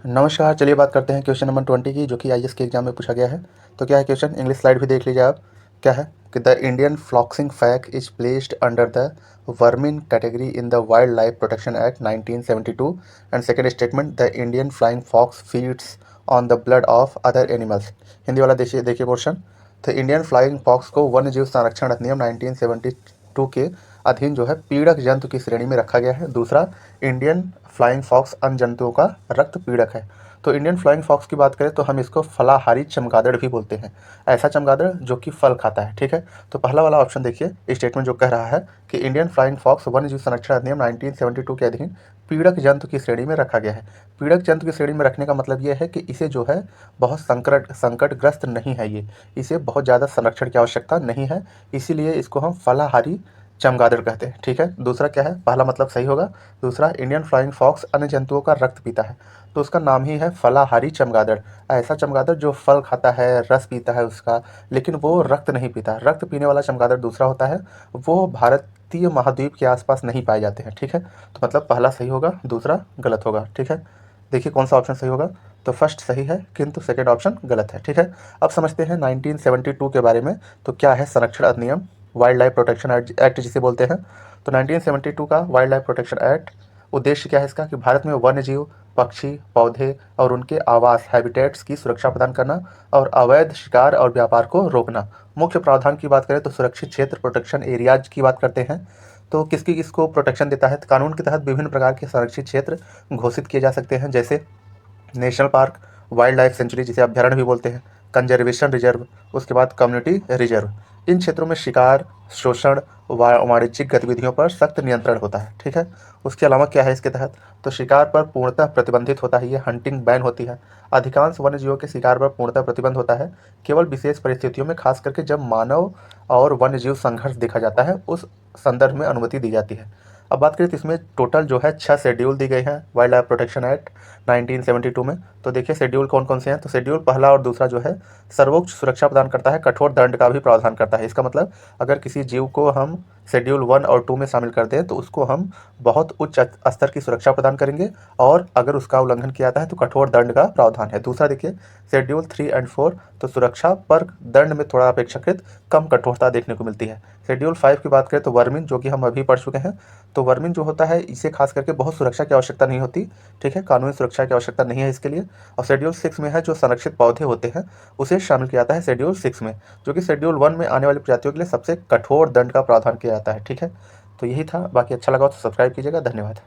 नमस्कार, चलिए बात करते हैं क्वेश्चन नंबर 20 की, जो कि आईएएस के एग्जाम में पूछा गया है। तो क्या है क्वेश्चन, इंग्लिश स्लाइड भी देख लीजिए आप। क्या है कि the Indian flying fox is placed under the vermin category in the wildlife protection act 1972। And second statement, the Indian flying fox feeds on the blood of other animals. Hindi वाला देखिए portion. तो Indian flying fox को वन्य जीव संरक्षण अधिनियम 1972 के अधीन जो है पीड़क जंतु की श्रेणी में रखा गया है। दूसरा, इंडियन फ्लाइंग फॉक्स अन्य जंतुओं का रक्त पीड़क है। तो इंडियन फ्लाइंग फॉक्स की बात करें तो हम इसको फलाहारी चमगादड़ भी बोलते हैं, ऐसा चमगादड़ जो कि फल खाता है। ठीक है, तो पहला वाला ऑप्शन देखिए, स्टेटमेंट जो कह रहा है कि इंडियन फ्लाइंग फॉक्स वन्य जीव संरक्षण अधिनियम 1972 के अधीन पीड़क जंतु की श्रेणी में रखा गया है। पीड़क जंतु की श्रेणी में रखने का मतलब ये है कि इसे जो है बहुत संकटग्रस्त नहीं है, इसे बहुत ज़्यादा संरक्षण की आवश्यकता नहीं है, इसीलिए इसको हम फलाहारी चमगादड़ कहते हैं। ठीक है, दूसरा क्या है, पहला मतलब सही होगा। दूसरा, इंडियन फ्लाइंग फॉक्स अन्य जंतुओं का रक्त पीता है, तो उसका नाम ही है फलाहारी चमगादड़। ऐसा चमगादड़ जो फल खाता है, रस पीता है उसका, लेकिन वो रक्त नहीं पीता। रक्त पीने वाला चमगादड़ दूसरा होता है, वो भारतीय महाद्वीप के आसपास नहीं पाए जाते हैं। ठीक है, तो मतलब पहला सही होगा, दूसरा गलत होगा। ठीक है, देखिए कौन सा ऑप्शन सही होगा। तो फर्स्ट सही है, किंतु सेकेंड ऑप्शन गलत है। ठीक है, अब समझते हैं 1972 के बारे में। तो क्या है संरक्षण अधिनियम, वाइल्ड लाइफ प्रोटेक्शन एक्ट जिसे बोलते हैं। तो 1972 का वाइल्ड लाइफ प्रोटेक्शन एक्ट, उद्देश्य क्या है इसका कि भारत में वन्य जीव, पक्षी, पौधे और उनके आवास हैबिटेट्स की सुरक्षा प्रदान करना और अवैध शिकार और व्यापार को रोकना। मुख्य प्रावधान की बात करें तो सुरक्षित क्षेत्र प्रोटेक्शन एरियाज की बात करते हैं। तो किसकी किसको प्रोटेक्शन देता है, कानून के तहत विभिन्न प्रकार के संरक्षित क्षेत्र घोषित किए जा सकते हैं, जैसे national park, wild life sanctuary जिसे अभ्यारण्य भी बोलते हैं, कंजर्वेशन रिजर्व, उसके बाद कम्युनिटी रिजर्व। इन क्षेत्रों में शिकार, शोषण, वाणिज्यिक गतिविधियों पर सख्त नियंत्रण होता है। ठीक है, उसके अलावा क्या है इसके तहत, तो शिकार पर पूर्णतः प्रतिबंधित होता है, ये हंटिंग बैन होती है। अधिकांश वन्य जीवों के शिकार पर पूर्णतः प्रतिबंध होता है, केवल विशेष परिस्थितियों में, खास करके जब मानव और वन्य जीव संघर्ष देखा जाता है, उस संदर्भ में अनुमति दी जाती है। अब बात करें तो इसमें टोटल जो है 6 शेड्यूल दी गई हैं वाइल्ड लाइफ प्रोटेक्शन एक्ट 1972 में। तो देखिए शेड्यूल कौन कौन से हैं। तो शेड्यूल पहला और दूसरा जो है सर्वोच्च सुरक्षा प्रदान करता है, कठोर दंड का भी प्रावधान करता है। इसका मतलब अगर किसी जीव को हम शेड्यूल 1 और 2 में शामिल कर दें तो उसको हम बहुत उच्च स्तर की सुरक्षा प्रदान करेंगे, और अगर उसका उल्लंघन किया जाता है तो कठोर दंड का प्रावधान है। दूसरा देखिए शेड्यूल 3 एंड 4, तो सुरक्षा पर दंड में थोड़ा अपेक्षाकृत कम कठोरता देखने को मिलती है। शेड्यूल 5 की बात करें तो वर्मिन, जो कि हम अभी पढ़ चुके हैं, तो वर्मिन जो होता है इसे खास करके बहुत सुरक्षा की आवश्यकता नहीं होती। ठीक है, कानूनी सुरक्षा की आवश्यकता नहीं है इसके लिए। और शेड्यूल 6 में है जो संरक्षित पौधे होते हैं उसे शामिल किया जाता है शेड्यूल 6 में, जो कि शेड्यूल 1 में आने वाली प्रजातियों के लिए सबसे कठोर दंड का प्रावधान किया जाता है। ठीक है, तो यही था, बाकी अच्छा लगा तो सब्सक्राइब कीजिएगा। धन्यवाद।